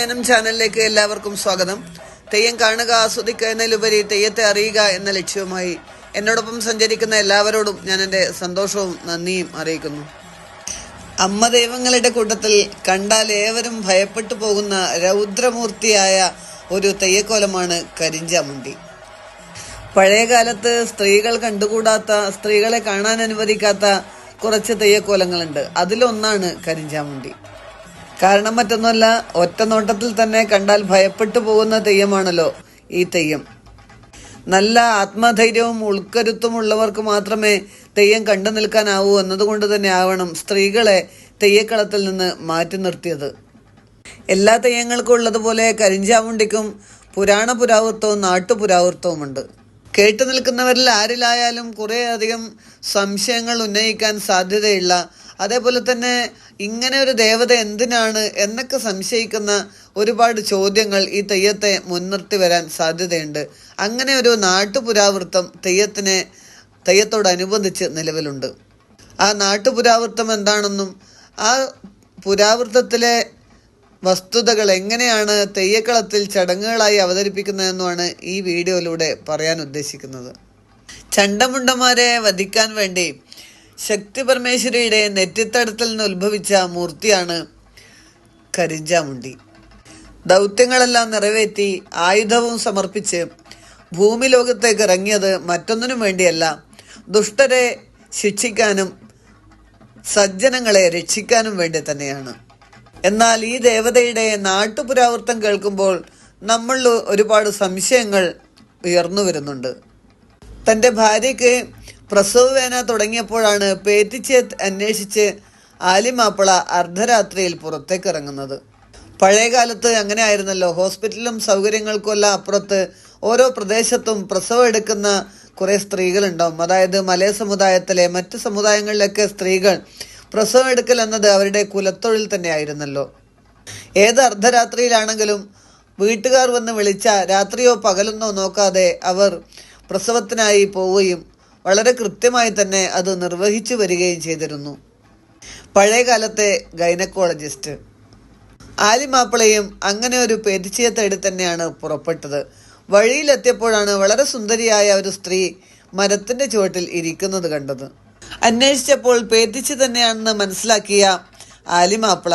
രാമായണം ചാനലിലേക്ക് എല്ലാവർക്കും സ്വാഗതം. തെയ്യം കാണുക, ആസ്വദിക്കുക എന്നതിലുപരി തെയ്യത്തെ അറിയുക എന്ന ലക്ഷ്യവുമായി എന്നോടൊപ്പം സഞ്ചരിക്കുന്ന എല്ലാവരോടും ഞാൻ എൻ്റെ സന്തോഷവും നന്ദിയും അറിയിക്കുന്നു. അമ്മ ദൈവങ്ങളുടെ കൂട്ടത്തിൽ കണ്ടാൽ ഏവരും ഭയപ്പെട്ടു പോകുന്ന രൗദ്രമൂർത്തിയായ ഒരു തെയ്യക്കോലമാണ് കരിഞ്ചാമുണ്ടി. പഴയകാലത്ത് സ്ത്രീകൾ കണ്ടുകൂടാത്ത, സ്ത്രീകളെ കാണാൻ അനുവദിക്കാത്ത കുറച്ച് തെയ്യക്കോലങ്ങളുണ്ട്. അതിലൊന്നാണ് കരിഞ്ചാമുണ്ടി. കാരണം മറ്റൊന്നുമല്ല, ഒറ്റ നോട്ടത്തിൽ തന്നെ കണ്ടാൽ ഭയപ്പെട്ടു പോകുന്ന തെയ്യമാണല്ലോ ഈ തെയ്യം. നല്ല ആത്മധൈര്യവും ഉൾക്കരുത്തുമുള്ളവർക്ക് മാത്രമേ തെയ്യം കണ്ടു നിൽക്കാനാവൂ എന്നതുകൊണ്ട് തന്നെ ആവണം സ്ത്രീകളെ തെയ്യക്കളത്തിൽ നിന്ന് മാറ്റി നിർത്തിയത്. എല്ലാ തെയ്യങ്ങൾക്കും ഉള്ളതുപോലെ കരിഞ്ചാമുണ്ടിക്കും പുരാവൃത്തവും നാട്ടുപുരാവൃത്തവുമുണ്ട്. കേട്ടു നിൽക്കുന്നവരിൽ ആരിലായാലും കുറേയധികം സംശയങ്ങൾ ഉന്നയിക്കാൻ സാധ്യതയുള്ള, അതേപോലെ തന്നെ ഇങ്ങനെ ഒരു ദേവത എന്തിനാണ് എന്നൊക്കെ സംശയിക്കുന്ന ഒരുപാട് ചോദ്യങ്ങൾ ഈ തെയ്യത്തെ മുൻനിർത്തി വരാൻ സാധ്യതയുണ്ട്. അങ്ങനെ ഒരു നാട്ടുപുരാവൃത്തം തെയ്യത്തോടനുബന്ധിച്ച് നിലവിലുണ്ട്. ആ നാട്ടുപുരാവൃത്തം എന്താണെന്നും ആ പുരാവൃത്തത്തിലെ വസ്തുതകൾ എങ്ങനെയാണ് തെയ്യക്കളത്തിൽ ചടങ്ങുകളായി അവതരിപ്പിക്കുന്നതെന്നുമാണ് ഈ വീഡിയോയിലൂടെ പറയാൻ ഉദ്ദേശിക്കുന്നത്. ചണ്ടമുണ്ടന്മാരെ വധിക്കാൻ വേണ്ടി ശക്തി പരമേശ്വരിയുടെ നെറ്റിത്തടത്തിൽ നിന്ന് ഉത്ഭവിച്ച മൂർത്തിയാണ് കരിഞ്ചാമുണ്ടി. ദൗത്യങ്ങളെല്ലാം നിറവേറ്റി ആയുധവും സമർപ്പിച്ച് ഭൂമി ലോകത്തേക്ക് ഇറങ്ങിയത് മറ്റൊന്നിനും വേണ്ടിയല്ല, ദുഷ്ടരെ ശിക്ഷിക്കാനും സജ്ജനങ്ങളെ രക്ഷിക്കാനും വേണ്ടി തന്നെയാണ്. എന്നാൽ ഈ ദേവതയുടെ നാട്ടുപുരാവൃത്തം കേൾക്കുമ്പോൾ നമ്മളിൽ ഒരുപാട് സംശയങ്ങൾ ഉയർന്നു വരുന്നുണ്ട്. തൻ്റെ ഭാര്യയ്ക്ക് പ്രസവവേദന തുടങ്ങിയപ്പോഴാണ് പേറ്റിച്ചേത്ത് അന്വേഷിച്ച് ആലിമാപ്പിള അർദ്ധരാത്രിയിൽ പുറത്തേക്ക് ഇറങ്ങുന്നത്. പഴയകാലത്ത് അങ്ങനെ ആയിരുന്നല്ലോ. ഹോസ്പിറ്റലും സൗകര്യങ്ങൾക്കുമെല്ലാം അപ്പുറത്ത് ഓരോ പ്രദേശത്തും പ്രസവം എടുക്കുന്ന കുറേ സ്ത്രീകളുണ്ടാവും. അതായത് മലയ സമുദായത്തിലെ മറ്റ് സമുദായങ്ങളിലൊക്കെ സ്ത്രീകൾ പ്രസവം എടുക്കൽ എന്നത് അവരുടെ കുലത്തൊഴിൽ തന്നെ ആയിരുന്നല്ലോ. ഏത് അർദ്ധരാത്രിയിലാണെങ്കിലും വീട്ടുകാർ വന്ന് വിളിച്ച രാത്രിയോ പകലെന്നോ നോക്കാതെ അവർ പ്രസവത്തിനായി പോവുകയും വളരെ കൃത്യമായി തന്നെ അത് നിർവഹിച്ചു വരികയും ചെയ്തിരുന്നു പഴയകാലത്തെ ഗൈനക്കോളജിസ്റ്റ്. ആലിമാപ്പിളയും അങ്ങനെ ഒരു പേറ്റിച്ചയെ തേടി തന്നെയാണ് പുറപ്പെട്ടത്. വഴിയിലെത്തിയപ്പോഴാണ് വളരെ സുന്ദരിയായ ഒരു സ്ത്രീ മരത്തിന്റെ ചുവട്ടിൽ ഇരിക്കുന്നത് കണ്ടത്. അന്വേഷിച്ചപ്പോൾ പേറ്റിച്ച് തന്നെയാണെന്ന് മനസ്സിലാക്കിയ ആലിമാപ്പിള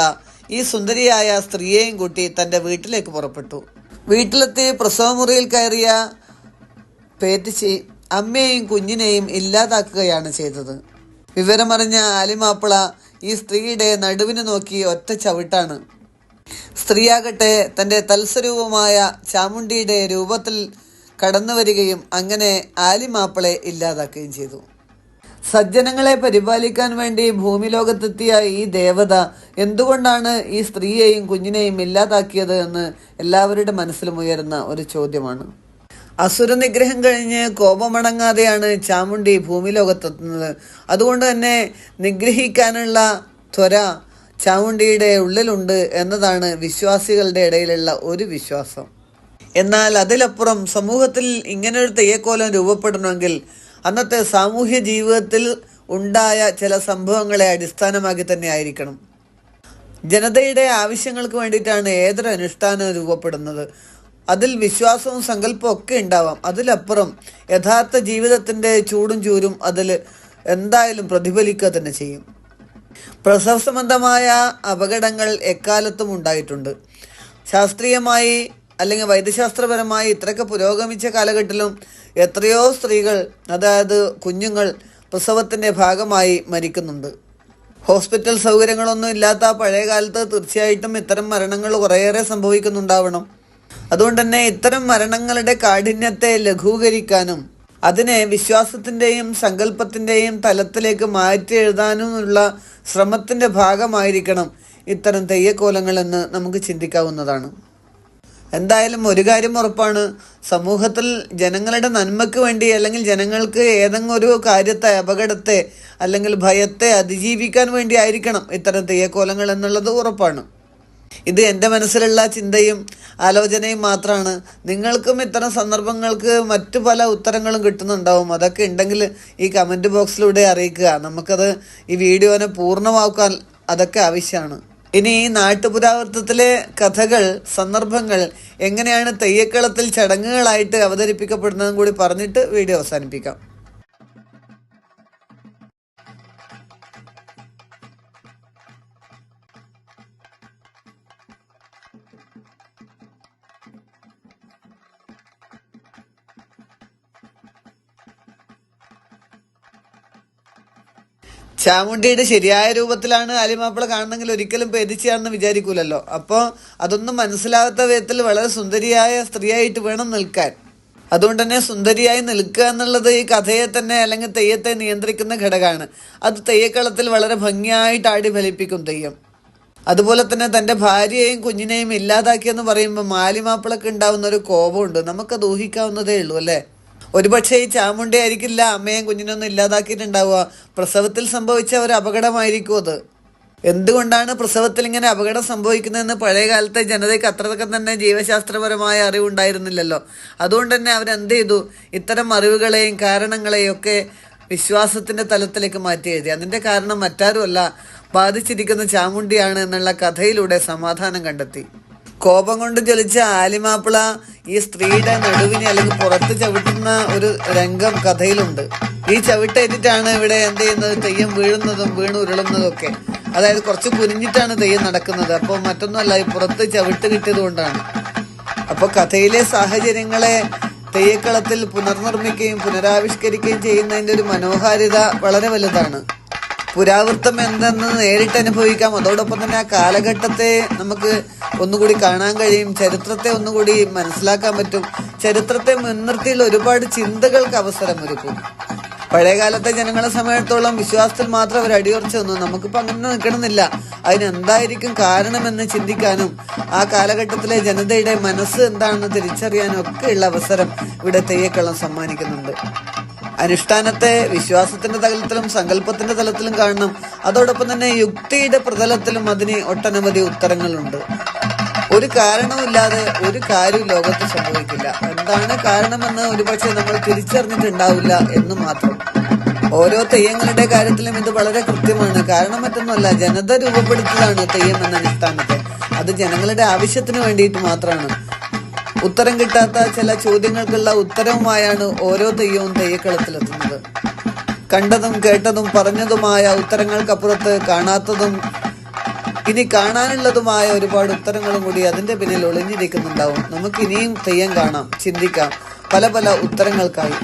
ഈ സുന്ദരിയായ സ്ത്രീയെയും കൂട്ടി തൻ്റെ വീട്ടിലേക്ക് പുറപ്പെട്ടു. വീട്ടിലെത്തി പ്രസവമുറിയിൽ കയറിയ പേറ്റിച്ച് അമ്മയെയും കുഞ്ഞിനെയും ഇല്ലാതാക്കുകയാണ് ചെയ്തത്. വിവരമറിഞ്ഞ ആലിമാപ്പിള ഈ സ്ത്രീയുടെ നടുവിന് നോക്കി ഒറ്റ ചവിട്ടാണ്. സ്ത്രീയാകട്ടെ തൻ്റെ തൽസ്വരൂപമായ ചാമുണ്ടിയുടെ രൂപത്തിൽ കടന്നു വരികയും അങ്ങനെ ആലിമാപ്പിളെ ഇല്ലാതാക്കുകയും ചെയ്തു. സജ്ജനങ്ങളെ പരിപാലിക്കാൻ വേണ്ടി ഭൂമി ലോകത്തെത്തിയ ഈ ദേവത എന്തുകൊണ്ടാണ് ഈ സ്ത്രീയെയും കുഞ്ഞിനെയും ഇല്ലാതാക്കിയത് എന്ന് എല്ലാവരുടെ മനസ്സിലും ഉയരുന്ന ഒരു ചോദ്യമാണ്. അസുര നിഗ്രഹം കഴിഞ്ഞ് കോപമടങ്ങാതെയാണ് ചാമുണ്ടി ഭൂമി ലോകത്തെത്തുന്നത്. അതുകൊണ്ട് തന്നെ നിഗ്രഹിക്കാനുള്ള ത്വര ചാമുണ്ടിയുടെ ഉള്ളിലുണ്ട് എന്നതാണ് വിശ്വാസികളുടെ ഇടയിലുള്ള ഒരു വിശ്വാസം. എന്നാൽ അതിലപ്പുറം സമൂഹത്തിൽ ഇങ്ങനൊരു തെയ്യക്കോലം രൂപപ്പെടണമെങ്കിൽ അന്നത്തെ സാമൂഹ്യ ജീവിതത്തിൽ ഉണ്ടായ ചില സംഭവങ്ങളെ അടിസ്ഥാനമാക്കി തന്നെ ആയിരിക്കണം. ജനതയുടെ ആവശ്യങ്ങൾക്ക് വേണ്ടിയിട്ടാണ് ഏതൊരു അനുഷ്ഠാനവും രൂപപ്പെടുന്നത്. അതിൽ വിശ്വാസവും സങ്കല്പവും ഒക്കെ ഉണ്ടാവാം. അതിലപ്പുറം യഥാർത്ഥ ജീവിതത്തിൻ്റെ ചൂടും ചൂരും അതിൽ എന്തായാലും പ്രതിഫലിക്കുക തന്നെ ചെയ്യും. പ്രസവ സംബന്ധമായ അപകടങ്ങൾ എക്കാലത്തും ഉണ്ടായിട്ടുണ്ട്. ശാസ്ത്രീയമായി അല്ലെങ്കിൽ വൈദ്യശാസ്ത്രപരമായി ഇത്രയൊക്കെ പുരോഗമിച്ച കാലഘട്ടത്തിലും എത്രയോ സ്ത്രീകൾ, അതായത് കുഞ്ഞുങ്ങൾ പ്രസവത്തിൻ്റെ ഭാഗമായി മരിക്കുന്നുണ്ട്. ഹോസ്പിറ്റൽ സൗകര്യങ്ങളൊന്നും ഇല്ലാത്ത പഴയ കാലത്ത് തീർച്ചയായിട്ടും ഇത്തരം മരണങ്ങൾ കുറേയേറെ സംഭവിക്കുന്നുണ്ടാവണം. അതുകൊണ്ട് തന്നെ ഇത്തരം മരണങ്ങളുടെ കാഠിന്യത്തെ ലഘൂകരിക്കാനും അതിനെ വിശ്വാസത്തിൻ്റെയും സങ്കല്പത്തിൻ്റെയും തലത്തിലേക്ക് മാറ്റി എഴുതാനുമുള്ള ശ്രമത്തിൻ്റെ ഭാഗമായിരിക്കണം ഇത്തരം തെയ്യക്കോലങ്ങൾ എന്ന് നമുക്ക് ചിന്തിക്കാവുന്നതാണ്. എന്തായാലും ഒരു കാര്യം ഉറപ്പാണ്, സമൂഹത്തിൽ ജനങ്ങളുടെ നന്മയ്ക്ക് വേണ്ടി അല്ലെങ്കിൽ ജനങ്ങൾക്ക് ഏതെങ്കിലും ഒരു കാര്യത്തെ, അപകടത്തെ അല്ലെങ്കിൽ ഭയത്തെ അതിജീവിക്കാൻ വേണ്ടി ആയിരിക്കണം ഇത്തരം തെയ്യക്കോലങ്ങൾ എന്നുള്ളത് ഉറപ്പാണ്. ഇത് എൻ്റെ മനസ്സിലുള്ള ചിന്തയും ആലോചനയും മാത്രമാണ്. നിങ്ങൾക്കും ഇത്തരം സന്ദർഭങ്ങൾക്ക് മറ്റു പല ഉത്തരങ്ങളും കിട്ടുന്നുണ്ടാവും. അതൊക്കെ ഉണ്ടെങ്കിൽ ഈ കമൻറ്റ് ബോക്സിലൂടെ അറിയിക്കുക. നമുക്കത് ഈ വീഡിയോനെ പൂർണ്ണമാക്കാൻ അതൊക്കെ ആവശ്യമാണ്. ഇനി ഈ നാട്ടുപുരാവൃത്തത്തിലെ കഥകൾ, സന്ദർഭങ്ങൾ എങ്ങനെയാണ് തെയ്യക്കളത്തിൽ ചടങ്ങുകളായിട്ട് അവതരിപ്പിക്കപ്പെടുന്നതും കൂടി പറഞ്ഞിട്ട് വീഡിയോ അവസാനിപ്പിക്കാം. ചാമുണ്ടിയുടെ ശരിയായ രൂപത്തിലാണ് ആലിമാപ്പിള കാണണമെങ്കിൽ ഒരിക്കലും പേദിച്ചാണെന്ന് വിചാരിക്കൂലല്ലോ. അപ്പോൾ അതൊന്നും മനസ്സിലാകാത്ത വിധത്തിൽ വളരെ സുന്ദരിയായ സ്ത്രീയായിട്ട് വേണം നിൽക്കാൻ. അതുകൊണ്ട് തന്നെ സുന്ദരിയായി നിൽക്കുക എന്നുള്ളത് ഈ കഥയെ തന്നെ അല്ലെങ്കിൽ തെയ്യത്തെ നിയന്ത്രിക്കുന്ന ഘടകമാണ്. അത് തെയ്യക്കളത്തിൽ വളരെ ഭംഗിയായിട്ട് ആടി ഫലിപ്പിക്കും തെയ്യം. അതുപോലെ തന്നെ തൻ്റെ ഭാര്യയെയും കുഞ്ഞിനെയും ഇല്ലാതാക്കിയെന്ന് പറയുമ്പോൾ ആലിമാപ്പിളക്ക് ഉണ്ടാവുന്ന ഒരു കോപമുണ്ട്. നമുക്കത് ഊഹിക്കാവുന്നതേ ഉള്ളൂ അല്ലേ. ഒരുപക്ഷെ ഈ ചാമുണ്ടി ആയിരിക്കില്ല അമ്മയും കുഞ്ഞിനൊന്നും ഇല്ലാതാക്കിയിട്ടുണ്ടാവുക. പ്രസവത്തിൽ സംഭവിച്ച ഒരു അപകടമായിരിക്കും അത്. എന്തുകൊണ്ടാണ് പ്രസവത്തിൽ ഇങ്ങനെ അപകടം സംഭവിക്കുന്നതെന്ന് പഴയ കാലത്തെ ജനതയ്ക്ക് അത്രയൊക്കെ തന്നെ ജീവശാസ്ത്രപരമായ അറിവുണ്ടായിരുന്നില്ലല്ലോ. അതുകൊണ്ട് തന്നെ അവരെന്ത് ചെയ്തു, ഇത്തരം അറിവുകളെയും കാരണങ്ങളെയും ഒക്കെ വിശ്വാസത്തിന്റെ തലത്തിലേക്ക് മാറ്റി എഴുതി. അതിന്റെ കാരണം മറ്റാരുമല്ല, ബാധിച്ചിരിക്കുന്ന ചാമുണ്ടിയാണ് എന്നുള്ള കഥയിലൂടെ സമാധാനം കണ്ടെത്തി. കോപം കൊണ്ട് ജ്വലിച്ച ആലിമാപ്പിള ഈ സ്ത്രീയുടെ നടുവിനെ അല്ലെങ്കിൽ പുറത്ത് ചവിട്ടുന്ന ഒരു രംഗം കഥയിലുണ്ട്. ഈ ചവിട്ടേറ്റിട്ടാണ് ഇവിടെ എന്ത് ചെയ്യുന്നത്, തെയ്യം വീഴുന്നതും ഉരുളുന്നതും ഒക്കെ. അതായത് കുറച്ച് കുനിഞ്ഞിട്ടാണ് തെയ്യം നടക്കുന്നത്. അപ്പോൾ മറ്റൊന്നുമല്ല, ഈ പുറത്ത് ചവിട്ട് കിട്ടിയത് കൊണ്ടാണ്. അപ്പോൾ കഥയിലെ സാഹചര്യങ്ങളെ തെയ്യക്കളത്തിൽ പുനർനിർമ്മിക്കുകയും പുനരാവിഷ്കരിക്കുകയും ചെയ്യുന്നതിൻ്റെ ഒരു മനോഹാരിത വളരെ വലുതാണ്. പുരാവൃത്തം എന്തെന്ന് നേരിട്ട് അനുഭവിക്കാം. അതോടൊപ്പം തന്നെ ആ കാലഘട്ടത്തെ നമുക്ക് ഒന്നുകൂടി കാണാൻ കഴിയും. ചരിത്രത്തെ ഒന്നുകൂടി മനസ്സിലാക്കാൻ പറ്റും. ചരിത്രത്തെ മുൻനിർത്തിയുള്ള ഒരുപാട് ചിന്തകൾക്ക് അവസരമൊരുക്കും. പഴയകാലത്തെ ജനങ്ങളെ സമയത്തോളം വിശ്വാസത്തിൽ മാത്രം അവർ അടിയുറച്ചു നിന്നു. നമുക്കിപ്പോൾ അങ്ങനെ നിൽക്കണമെന്നില്ല. അതിനെന്തായിരിക്കും കാരണമെന്ന് ചിന്തിക്കാനും ആ കാലഘട്ടത്തിലെ ജനതയുടെ മനസ്സ് എന്താണെന്ന് തിരിച്ചറിയാനും ഒക്കെയുള്ള അവസരം ഇവിടെ തെയ്യക്കളം സമ്മാനിക്കുന്നുണ്ട്. അനുഷ്ഠാനത്തെ വിശ്വാസത്തിന്റെ തലത്തിലും സങ്കല്പത്തിന്റെ തലത്തിലും കാണണം. അതോടൊപ്പം തന്നെ യുക്തിയുടെ പ്രതലത്തിലും അതിന് ഒട്ടനവധി ഉത്തരങ്ങളുണ്ട്. ഒരു കാരണവുമില്ലാതെ ഒരു കാര്യവും ലോകത്ത് സംഭവിക്കില്ല. എന്താണ് കാരണമെന്ന് ഒരുപക്ഷെ നമ്മൾ തിരിച്ചറിഞ്ഞിട്ടുണ്ടാവില്ല എന്ന് മാത്രം. ഓരോ തെയ്യങ്ങളുടെ കാര്യത്തിലും ഇത് വളരെ കൃത്യമാണ്. കാരണം മറ്റൊന്നുമല്ല, ജനത രൂപപ്പെടുത്തിയതാണ് തെയ്യം എന്ന അനുഷ്ഠാനത്തെ. അത് ജനങ്ങളുടെ ആവശ്യത്തിന് വേണ്ടിയിട്ട് മാത്രമാണ്. ഉത്തരം കിട്ടാത്ത ചില ചോദ്യങ്ങൾക്കുള്ള ഉത്തരവുമായാണ് ഓരോ തെയ്യവും തെയ്യക്കളത്തിലെത്തുന്നത്. കണ്ടതും കേട്ടതും പറഞ്ഞതുമായ ഉത്തരങ്ങൾക്കപ്പുറത്ത് കാണാത്തതും ഇനി കാണാനുള്ളതുമായ ഒരുപാട് ഉത്തരങ്ങളും കൂടി അതിന്റെ പിന്നിൽ ഒളിഞ്ഞിരിക്കുന്നുണ്ടാവും. നമുക്ക് ഇനിയും തെയ്യം കാണാം, ചിന്തിക്കാം പല പല ഉത്തരങ്ങൾക്കായി.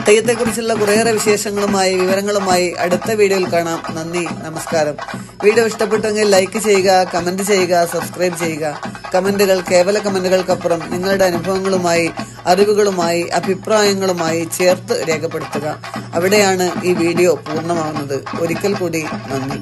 തെയ്യത്തെക്കുറിച്ചുള്ള കുറേയേറെ വിശേഷങ്ങളുമായി വിവരങ്ങളുമായി അടുത്ത വീഡിയോയിൽ കാണാം. നന്ദി, നമസ്കാരം. വീഡിയോ ഇഷ്ടപ്പെട്ടെങ്കിൽ ലൈക്ക് ചെയ്യുക, കമന്റ് ചെയ്യുക, സബ്സ്ക്രൈബ് ചെയ്യുക. കമന്റുകൾ കേവല കമന്റുകൾക്കപ്പുറം നിങ്ങളുടെ അനുഭവങ്ങളുമായി, അറിവുകളുമായി, അഭിപ്രായങ്ങളുമായി ചേർത്ത് രേഖപ്പെടുത്തുക. അവിടെയാണ് ഈ വീഡിയോ പൂർണ്ണമാവുന്നത്. ഒരിക്കൽ കൂടി നന്ദി.